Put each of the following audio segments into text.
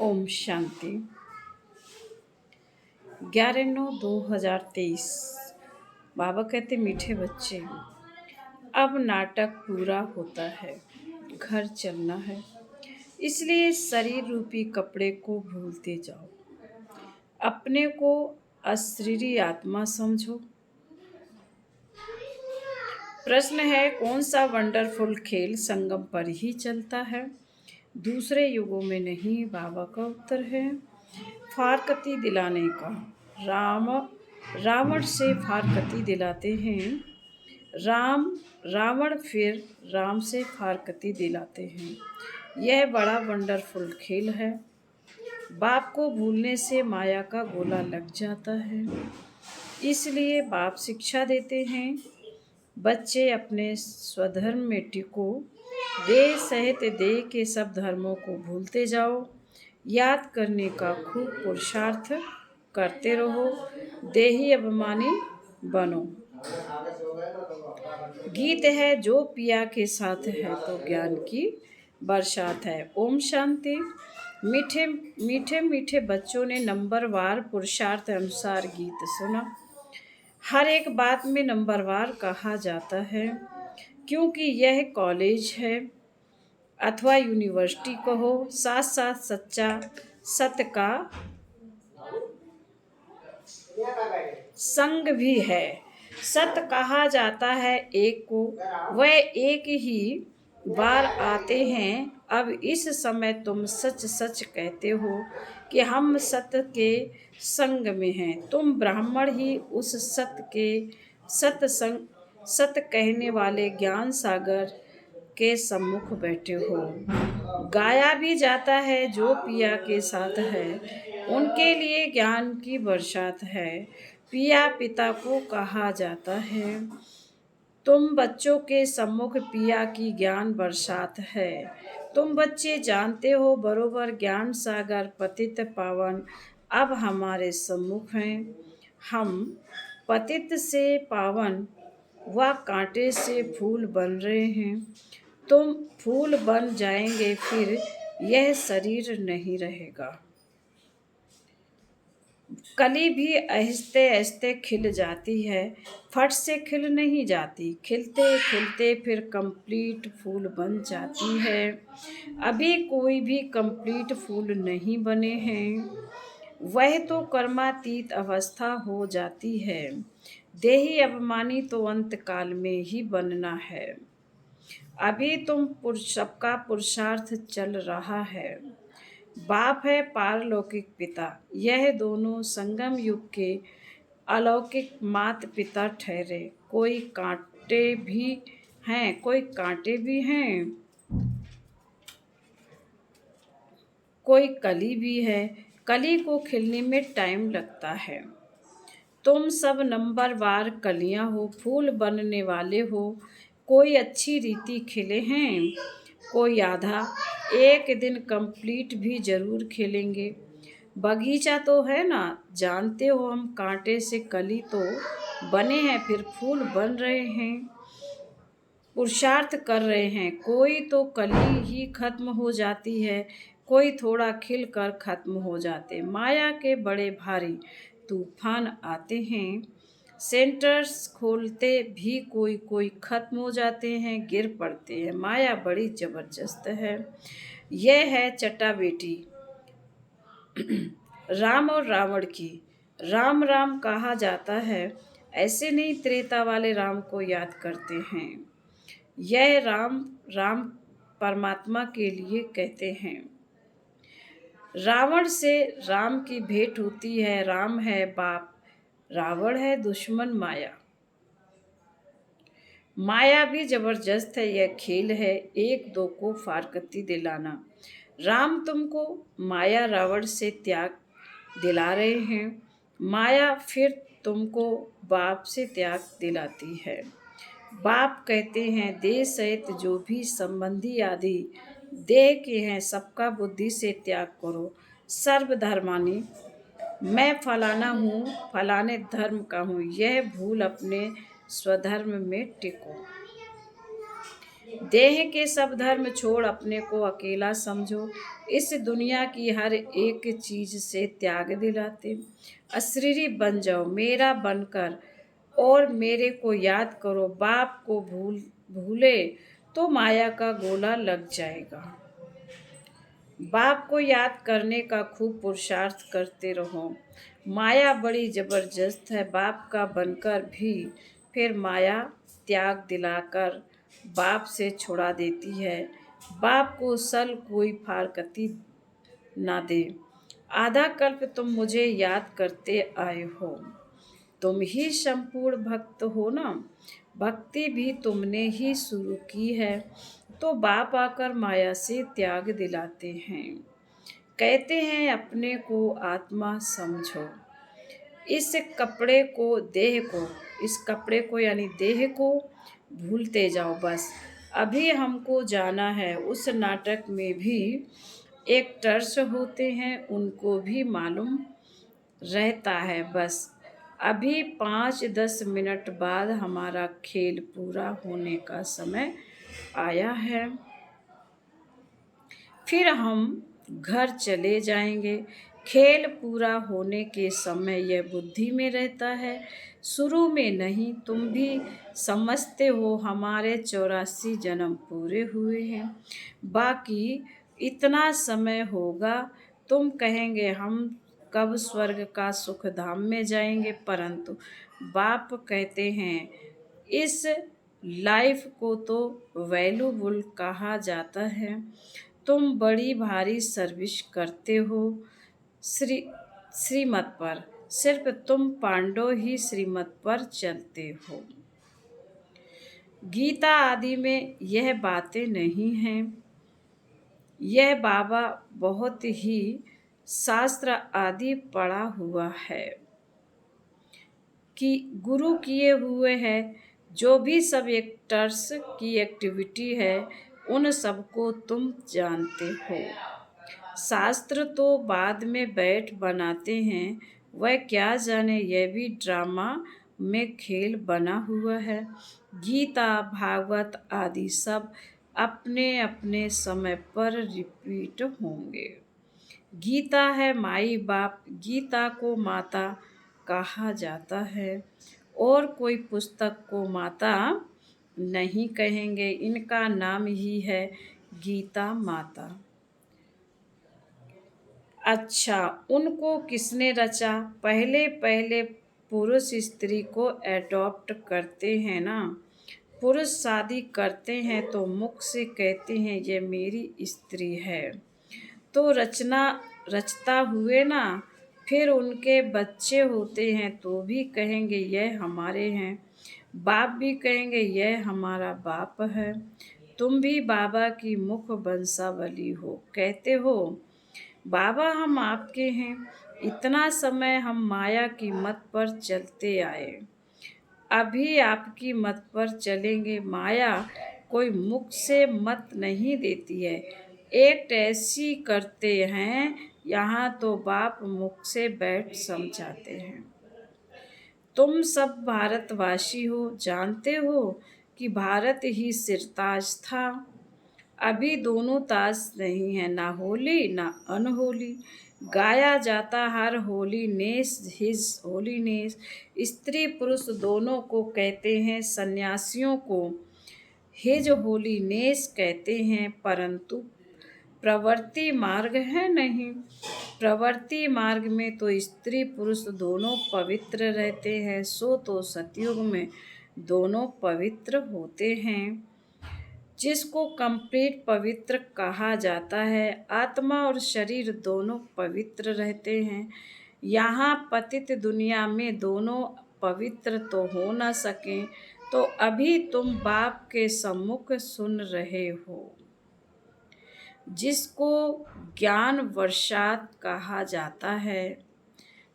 ओम शांति। 11/9/2023। बाबा कहते मीठे बच्चे, अब नाटक पूरा होता है, घर चलना है, इसलिए शरीर रूपी कपड़े को भूलते जाओ, अपने को अशरीरी आत्मा समझो। प्रश्न है, कौन सा वंडरफुल खेल संगम पर ही चलता है, दूसरे युगों में नहीं? बाबा का उत्तर है, फारकती दिलाने का। रावण से फारकती दिलाते हैं रावण, फिर राम से फारकती दिलाते हैं। यह बड़ा वंडरफुल खेल है। बाप को भूलने से माया का गोला लग जाता है, इसलिए बाप शिक्षा देते हैं, बच्चे अपने स्वधर्म में टिको, देह सहित देह के सब धर्मों को भूलते जाओ, याद करने का खूब पुरुषार्थ करते रहो, देही अभिमानी बनो। गीत है, जो पिया के साथ है तो ज्ञान की बरसात है। ओम शांति। मीठे मीठे मीठे बच्चों ने नंबरवार पुरुषार्थ अनुसार गीत सुना। हर एक बात में नंबरवार कहा जाता है, क्योंकि यह कॉलेज है अथवा यूनिवर्सिटी कहो, साथ साथ सच्चा सत्य का संग भी है। सत्य कहा जाता है एक को, वह एक ही बार आते हैं। अब इस समय तुम सच सच कहते हो कि हम सत्य के संग में हैं। तुम ब्राह्मण ही उस सत्य के सत्य कहने वाले ज्ञान सागर के सम्मुख बैठे हो। गाया भी जाता है, जो पिया के साथ है उनके लिए ज्ञान की बरसात है। पिया पिता को कहा जाता है, तुम बच्चों के सम्मुख पिया की ज्ञान बरसात है। तुम बच्चे जानते हो बरोबर, ज्ञान सागर पतित पावन अब हमारे सम्मुख हैं। हम पतित से पावन व कांटे से फूल बन रहे हैं। तुम फूल बन जाएंगे, फिर यह शरीर नहीं रहेगा। कली भी आहिस्ते आहिस्ते खिल जाती है, फट से खिल नहीं जाती। खिलते खिलते फिर कंप्लीट फूल बन जाती है। अभी कोई भी कंप्लीट फूल नहीं बने हैं, वह तो कर्मातीत अवस्था हो जाती है। देही अभिमानी तो अंत काल में ही बनना है। अभी सबका पुरुषार्थ चल रहा है। बाप है पारलौकिक पिता, यह दोनों संगम युग के अलौकिक माता पिता ठहरे। कोई कांटे भी हैं, कोई कली भी है। कली को खिलने में टाइम लगता है। तुम सब नंबरवार कलियां हो, फूल बनने वाले हो। कोई अच्छी रीति खिले हैं, कोई आधा। एक दिन कंप्लीट भी जरूर खिलेंगे। बगीचा तो है ना, जानते हो हम कांटे से कली तो बने हैं, फिर फूल बन रहे हैं, पुरुषार्थ कर रहे हैं। कोई तो कली ही खत्म हो जाती है, कोई थोड़ा खिल कर खत्म हो जाते। माया के बड़े भारी तूफान आते हैं, सेंटर्स खोलते भी कोई कोई खत्म हो जाते हैं, गिर पड़ते हैं। माया बड़ी जबरदस्त है। यह है चटा बेटी राम और रावण की। राम राम कहा जाता है, ऐसे नहीं त्रेता वाले राम को याद करते हैं। यह राम राम परमात्मा के लिए कहते हैं। रावण से राम की भेंट होती है। राम है बाप, रावण है दुश्मन माया। माया भी जबरदस्त है, यह खेल है एक दो को फारकती दिलाना। राम तुमको माया रावण से त्याग दिला रहे हैं, माया फिर तुमको बाप से त्याग दिलाती है। बाप कहते हैं, देह सहित जो भी संबंधी आदि देह के हैं, सबका बुद्धि से त्याग करो। सर्वधर्मानी, मैं फलाना हूँ, फलाने धर्म का हूँ, यह भूल अपने स्वधर्म में टिको। देह के सब धर्म छोड़ अपने को अकेला समझो। इस दुनिया की हर एक चीज से त्याग दिलाते अशरीरी बन जाओ मेरा बनकर, और मेरे को याद करो। बाप को भूले तो माया का गोला लग जाएगा। बाप को याद करने का खूब पुरुषार्थ करते रहो। माया बड़ी जबरदस्त है, बाप का बनकर भी फिर माया त्याग दिलाकर बाप से छुड़ा देती है। बाप को सल कोई फारकती ना दे। आधा कल्प तुम मुझे याद करते आए हो। तुम ही संपूर्ण भक्त हो ना। भक्ति भी तुमने ही शुरू की है। तो बाप आकर माया से त्याग दिलाते हैं। कहते हैं अपने को आत्मा समझो। इस कपड़े को देह को इस कपड़े को यानी देह को भूलते जाओ बस। अभी हमको जाना है। उस नाटक में भी एक्टर्स होते हैं, उनको भी मालूम रहता है बस। अभी 5-10 मिनट बाद हमारा खेल पूरा होने का समय आया है। फिर हम घर चले जाएंगे। खेल पूरा होने के समय यह बुद्धि में रहता है, शुरू में नहीं। तुम भी समझते हो हमारे 84 जन्म पूरे हुए हैं, बाकी इतना समय होगा। तुम कहेंगे हम कब स्वर्ग का सुख धाम में जाएंगे, परंतु बाप कहते हैं इस लाइफ को तो वैल्यूबल कहा जाता है। तुम बड़ी भारी सर्विस करते हो श्रीमत पर, सिर्फ तुम पांडव ही श्रीमत पर चलते हो। गीता आदि में यह बातें नहीं हैं। यह बाबा बहुत ही शास्त्र आदि पढ़ा हुआ है कि गुरु किए हुए हैं। जो भी सब एक्टर्स की एक्टिविटी है उन सबको तुम जानते हो। शास्त्र तो बाद में बैठ बनाते हैं, वह क्या जाने यह भी ड्रामा में खेल बना हुआ है। गीता भागवत आदि सब अपने अपने समय पर रिपीट होंगे। गीता है माई बाप, गीता को माता कहा जाता है, और कोई पुस्तक को माता नहीं कहेंगे। इनका नाम ही है गीता माता। अच्छा, उनको किसने रचा? पहले पहले पुरुष स्त्री को एडॉप्ट करते हैं ना। पुरुष शादी करते हैं तो मुख से कहते हैं ये मेरी स्त्री है, तो रचता हुए ना। फिर उनके बच्चे होते हैं तो भी कहेंगे यह हमारे हैं। बाप भी कहेंगे यह हमारा बाप है। तुम भी बाबा की मुख वंशावली हो, कहते हो बाबा हम आपके हैं। इतना समय हम माया की मत पर चलते आए, अभी आपकी मत पर चलेंगे। माया कोई मुख से मत नहीं देती है, एक ऐसी करते हैं। यहाँ तो बाप मुख से बैठ समझाते हैं। तुम सब भारतवासी हो, जानते हो कि भारत ही सिरताज था। अभी दोनों ताज नहीं है, ना होली ना अनहोली। गाया जाता हर होली नेस हिज होली नेस। स्त्री पुरुष दोनों को कहते हैं, सन्यासियों को हिज होली नेस कहते हैं, परंतु प्रवृत्ति मार्ग है नहीं। प्रवृत्ति मार्ग में तो स्त्री पुरुष दोनों पवित्र रहते हैं, सो तो सतयुग में दोनों पवित्र होते हैं, जिसको कंप्लीट पवित्र कहा जाता है। आत्मा और शरीर दोनों पवित्र रहते हैं। यहाँ पतित दुनिया में दोनों पवित्र तो हो न सके, तो अभी तुम बाप के सम्मुख सुन रहे हो, जिसको ज्ञान वर्षात कहा जाता है।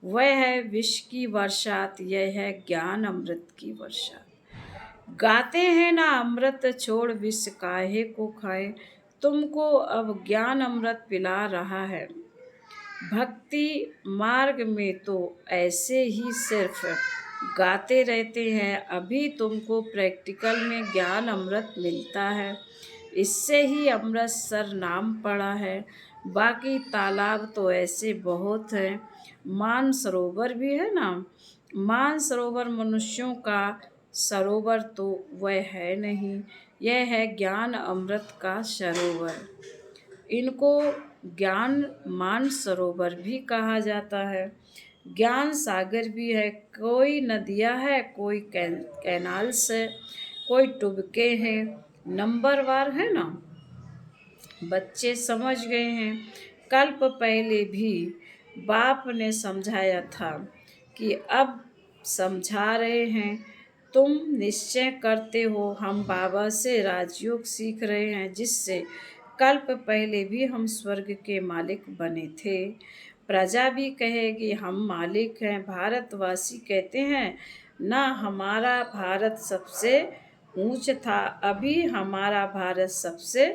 वह है विष की वर्षात, यह है ज्ञान अमृत की वर्षात। गाते हैं ना अमृत छोड़ विष काहे को खाए। तुमको अब ज्ञान अमृत पिला रहा है। भक्ति मार्ग में तो ऐसे ही सिर्फ गाते रहते हैं। अभी तुमको प्रैक्टिकल में ज्ञान अमृत मिलता है, इससे ही अमृतसर नाम पड़ा है। बाकी तालाब तो ऐसे बहुत हैं, मानसरोवर भी है ना। मानसरोवर मनुष्यों का सरोवर तो वह है नहीं, यह है ज्ञान अमृत का सरोवर। इनको ज्ञान मानसरोवर भी कहा जाता है, ज्ञान सागर भी है। कोई नदियाँ है, कोई कैनाल्स है, कोई टुबके हैं, नंबरवार है ना। बच्चे समझ गए हैं। कल्प पहले भी बाप ने समझाया था कि अब समझा रहे हैं। तुम निश्चय करते हो हम बाबा से राजयोग सीख रहे हैं, जिससे कल्प पहले भी हम स्वर्ग के मालिक बने थे। प्रजा भी कहेगी हम मालिक हैं। भारतवासी कहते हैं ना, हमारा भारत सबसे ऊंच था, अभी हमारा भारत सबसे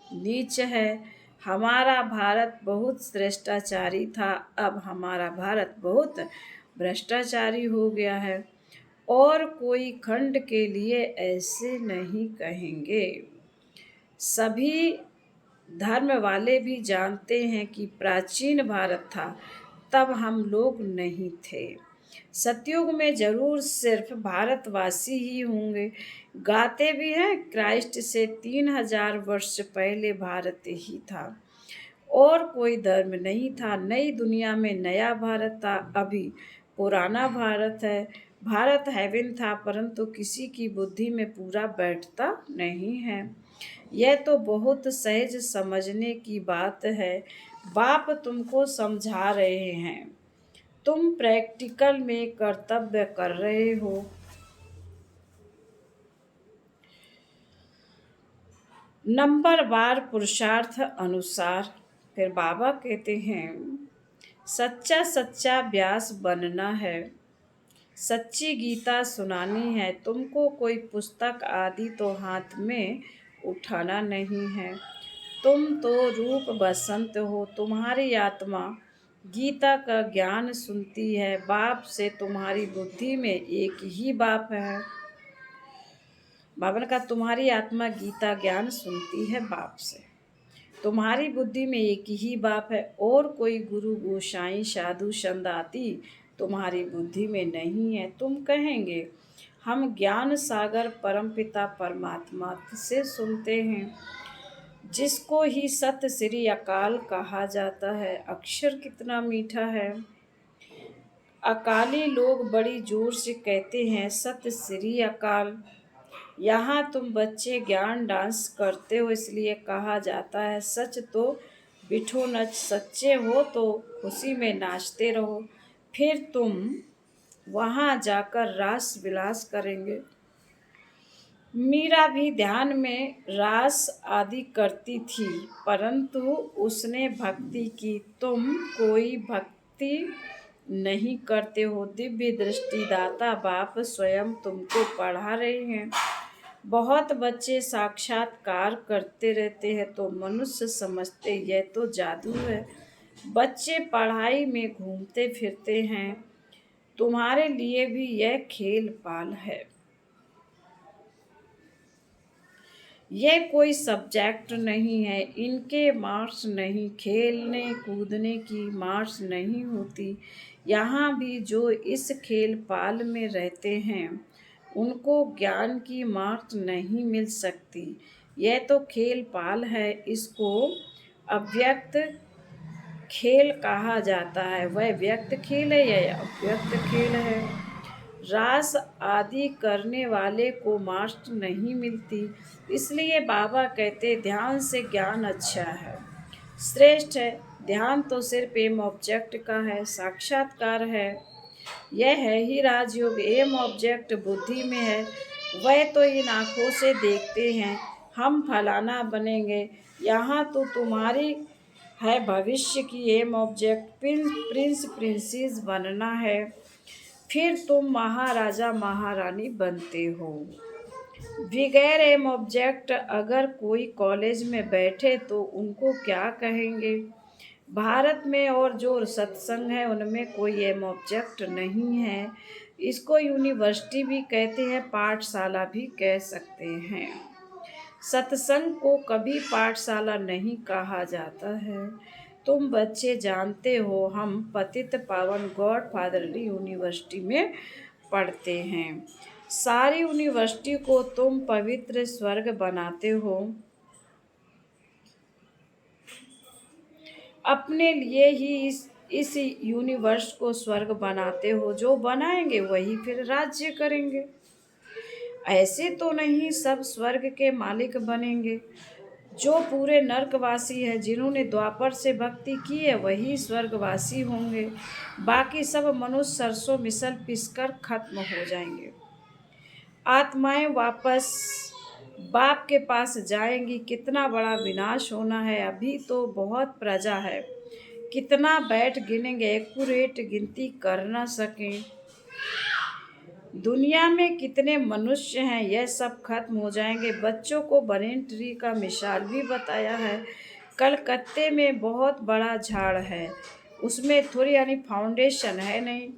नीच है। हमारा भारत बहुत श्रेष्ठाचारी था, अब हमारा भारत बहुत भ्रष्टाचारी हो गया है। और कोई खंड के लिए ऐसे नहीं कहेंगे। सभी धर्म वाले भी जानते हैं कि प्राचीन भारत था, तब हम लोग नहीं थे। सतयुग में जरूर सिर्फ भारतवासी ही होंगे। गाते भी हैं क्राइस्ट से 3000 वर्ष पहले भारत ही था, और कोई धर्म नहीं था। नई दुनिया में नया भारत था, अभी पुराना भारत है। भारत हेवन था, परंतु किसी की बुद्धि में पूरा बैठता नहीं है। यह तो बहुत सहज समझने की बात है। बाप तुमको समझा रहे हैं, तुम प्रैक्टिकल में कर्तव्य कर रहे हो। नंबरवार पुरुषार्थ अनुसार। फिर बाबा कहते हैं सच्चा सच्चा व्यास बनना है, सच्ची गीता सुनानी है। तुमको कोई पुस्तक आदि तो हाथ में उठाना नहीं है। तुम तो रूप बसंत हो, तुम्हारी आत्मा गीता का ज्ञान सुनती है। बाप से तुम्हारी बुद्धि में एक ही बाप है। बाबा ने कहा तुम्हारी आत्मा गीता ज्ञान सुनती है बाप से, तुम्हारी बुद्धि में एक ही बाप है, और कोई गुरु गोसाई साधु संत आदि तुम्हारी बुद्धि में नहीं है। तुम कहेंगे हम ज्ञान सागर परमपिता परमात्मा से सुनते हैं, जिसको ही सत श्री अकाल कहा जाता है। अक्षर कितना मीठा है। अकाली लोग बड़ी जोर से कहते हैं सत श्री अकाल। यहाँ तुम बच्चे ज्ञान डांस करते हो, इसलिए कहा जाता है सच तो बिठो नच। सच्चे हो तो खुशी में नाचते रहो, फिर तुम वहाँ जाकर रास विलास करेंगे। मीरा भी ध्यान में रास आदि करती थी, परंतु उसने भक्ति की। तुम कोई भक्ति नहीं करते हो। दिव्य दृष्टि दाता बाप स्वयं तुमको पढ़ा रहे हैं। बहुत बच्चे साक्षात्कार करते रहते हैं तो मनुष्य समझते यह तो जादू है। बच्चे पढ़ाई में घूमते फिरते हैं, तुम्हारे लिए भी यह खेल पाल है। यह कोई सब्जेक्ट नहीं है, इनके मार्क्स नहीं, खेलने कूदने की मार्क्स नहीं होती। यहाँ भी जो इस खेल पाल में रहते हैं उनको ज्ञान की मार्क्स नहीं मिल सकती। यह तो खेल पाल है, इसको अव्यक्त खेल कहा जाता है। वह व्यक्त खेल है या अव्यक्त खेल है। रास आदि करने वाले को मार्क्स नहीं मिलती, इसलिए बाबा कहते ध्यान से ज्ञान अच्छा है, श्रेष्ठ है। ध्यान तो सिर्फ एम ऑब्जेक्ट का है, साक्षात्कार है। यह है ही राजयोग। एम ऑब्जेक्ट बुद्धि में है, वह तो इन आँखों से देखते हैं हम फलाना बनेंगे। यहाँ तो तुम्हारी है भविष्य की एम ऑब्जेक्ट, प्रिंस प्रिंसेस बनना है, फिर तुम महाराजा महारानी बनते हो। बगैर एम ऑब्जेक्ट अगर कोई कॉलेज में बैठे तो उनको क्या कहेंगे। भारत में और जो सत्संग है उनमें कोई एम ऑब्जेक्ट नहीं है। इसको यूनिवर्सिटी भी कहते हैं, पाठशाला भी कह सकते हैं। सत्संग को कभी पाठशाला नहीं कहा जाता है। तुम बच्चे जानते हो, हम पतित पावन गॉड फादरली यूनिवर्सिटी में पढ़ते हैं। सारी यूनिवर्सिटी को तुम पवित्र स्वर्ग बनाते हो। अपने लिए ही इस यूनिवर्स को स्वर्ग बनाते हो। जो बनाएंगे वही फिर राज्य करेंगे। ऐसे तो नहीं सब स्वर्ग के मालिक बनेंगे। जो पूरे नरकवासी है, जिन्होंने द्वापर से भक्ति की है, वही स्वर्गवासी होंगे। बाकी सब मनुष्य सरसों मिसल पिसकर खत्म हो जाएंगे। आत्माएं वापस बाप के पास जाएंगी। कितना बड़ा विनाश होना है। अभी तो बहुत प्रजा है, कितना बैठ गिनेंगे, एक्यूरेट गिनती कर ना सकें। दुनिया में कितने मनुष्य हैं, यह सब खत्म हो जाएंगे। बच्चों को बनेन ट्री का मिसाल भी बताया है। कलकत्ते में बहुत बड़ा झाड़ है, उसमें थोड़ी यानी फाउंडेशन है नहीं,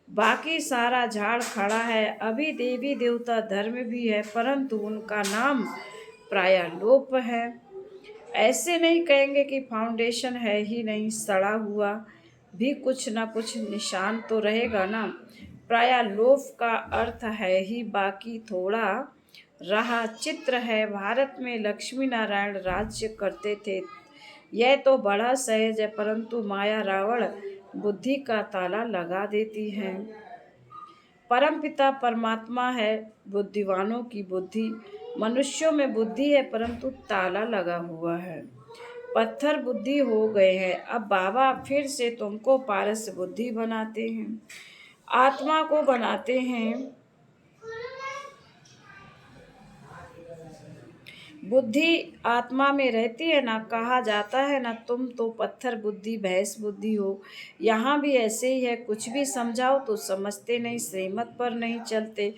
बाकी सारा झाड़ खड़ा है। अभी देवी देवता धर्म भी है, परंतु उनका नाम प्रायः लोप है। ऐसे नहीं कहेंगे कि फाउंडेशन है ही नहीं, सड़ा हुआ भी कुछ ना कुछ निशान तो रहेगा ना। प्रायः लोप का अर्थ है ही, बाकी थोड़ा रहा। चित्र है, भारत में लक्ष्मी नारायण राज्य करते थे। यह तो बड़ा सहज है, परंतु माया रावण बुद्धि का ताला लगा देती है। परमपिता परमात्मा है बुद्धिवानों की बुद्धि। मनुष्यों में बुद्धि है, परंतु ताला लगा हुआ है। पत्थर बुद्धि हो गए हैं। अब बाबा फिर से तुमको पारस बुद्धि बनाते हैं, आत्मा को बनाते हैं। बुद्धि आत्मा में रहती है ना। कहा जाता है ना, तुम तो पत्थर बुद्धि भैंस बुद्धि हो। यहाँ भी ऐसे ही है, कुछ भी समझाओ तो समझते नहीं, श्रीमत पर नहीं चलते।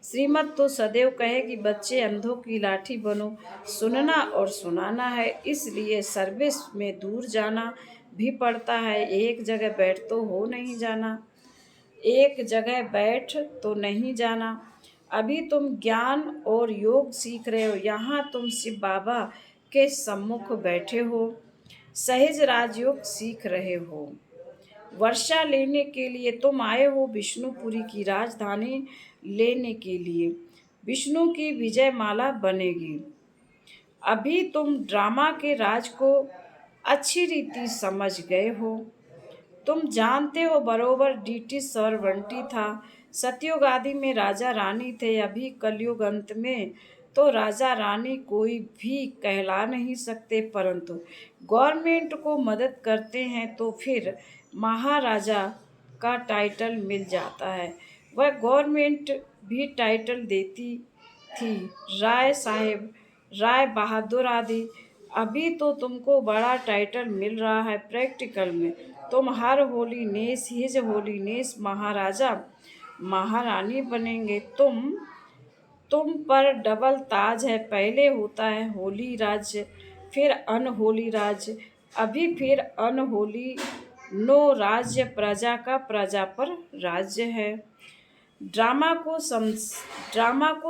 श्रीमत तो सदैव कहेगी बच्चे अंधों की लाठी बनो। सुनना और सुनाना है, इसलिए सर्विस में दूर जाना भी पड़ता है। एक जगह बैठ तो हो नहीं जाना, एक जगह बैठ तो नहीं जाना। अभी तुम ज्ञान और योग सीख रहे हो। यहाँ तुम शिव बाबा के सम्मुख बैठे हो, सहज राजयोग सीख रहे हो। वर्षा लेने के लिए तुम आए हो, विष्णुपुरी की राजधानी लेने के लिए। विष्णु की विजय माला बनेगी। अभी तुम ड्रामा के राज को अच्छी रीति समझ गए हो। तुम जानते हो बरोबर डीटी सर बंटी था। सतयुग आदि में राजा रानी थे। अभी कलयुग अंत में तो राजा रानी कोई भी कहला नहीं सकते, परंतु गवर्नमेंट को मदद करते हैं तो फिर महाराजा का टाइटल मिल जाता है। वह गवर्नमेंट भी टाइटल देती थी, राय साहेब, राय बहादुर आदि। अभी तो तुमको बड़ा टाइटल मिल रहा है। प्रैक्टिकल में तुम हर होलीनेस, हिज होलीनेस महाराजा महारानी बनेंगे। तुम पर डबल ताज है। पहले होता है होली राज्य, फिर अनहोली राज्य, अभी फिर अनहोली नो राज्य। प्रजा का प्रजा पर राज्य है। ड्रामा को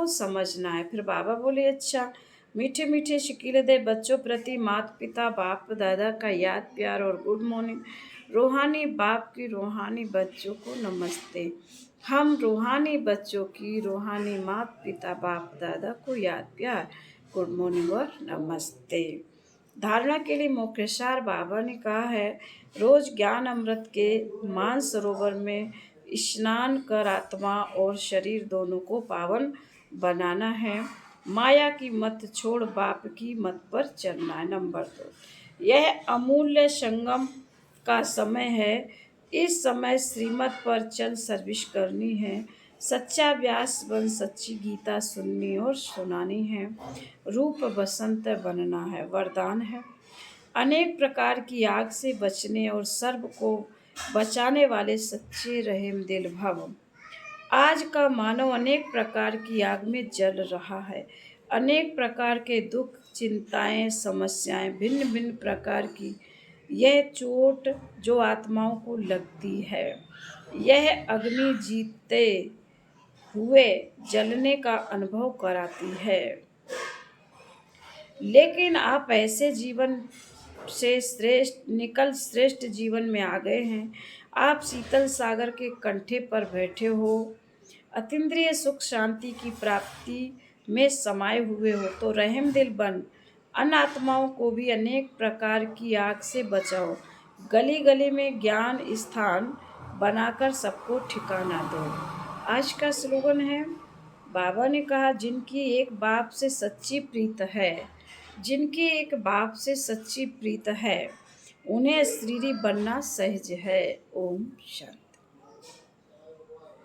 समझना है। फिर बाबा बोले अच्छा। मीठे मीठे शिकीले दे बच्चों प्रति माता पिता बाप दादा का याद प्यार और गुड मॉर्निंग। रूहानी बाप की रूहानी बच्चों को नमस्ते। हम रूहानी बच्चों की रूहानी माता पिता बाप दादा को याद प्यार गुड मॉर्निंग और नमस्ते। धारणा के लिए मुख्यसार बाबा ने कहा है, रोज ज्ञान अमृत के मानस सरोवर में स्नान कर आत्मा और शरीर दोनों को पावन बनाना है। माया की मत छोड़ बाप की मत पर चलना है। नंबर 2, यह अमूल्य संगम का समय है। इस समय श्रीमत पर चल सर्विस करनी है। सच्चा व्यास बन सच्ची गीता सुननी और सुनानी है। रूप बसंत बनना है, वरदान है। अनेक प्रकार की आग से बचने और सर्व को बचाने वाले सच्चे रहम दिल भव। आज का मानव अनेक प्रकार की आग में जल रहा है। अनेक प्रकार के दुख, चिंताएं, समस्याएं, भिन्न भिन्न प्रकार की यह चोट जो आत्माओं को लगती है, यह अग्नि जीतते हुए जलने का अनुभव कराती है। लेकिन आप ऐसे जीवन से श्रेष्ठ जीवन में आ गए हैं। आप शीतल सागर के कंठे पर बैठे हो, अतीन्द्रिय सुख शांति की प्राप्ति में समाये हुए हो, तो रहम दिल बन अन आत्माओं को भी अनेक प्रकार की आग से बचाओ। गली गली में ज्ञान स्थान बनाकर सबको ठिकाना दो। आज का स्लोगन है, बाबा ने कहा, जिनकी एक बाप से सच्ची प्रीत है, उन्हें श्रीरी बनना सहज है। ओम शांति।